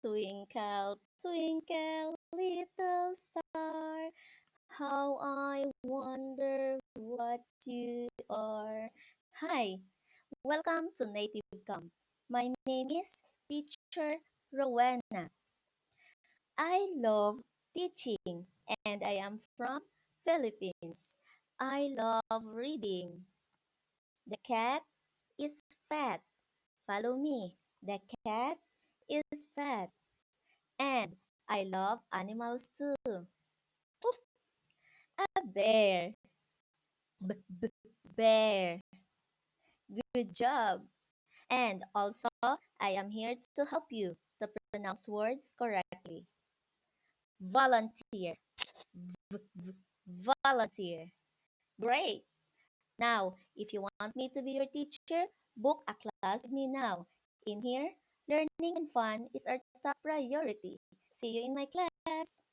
Twinkle, twinkle, little star, how I wonder what you are. Hi, welcome to Native Camp. My name is Teacher Rowena. I love teaching and I am from Philippines. I love reading. The cat is fat. Follow me. The cat is fat. And I love animals too. Oop, a bear. Bear. Good job. And also, I am here to help you to pronounce words correctly. Volunteer. Volunteer. Great. Now, if you want me to be your teacher, book a class with me now. In here, learning and fun is our top priority. See you in my class.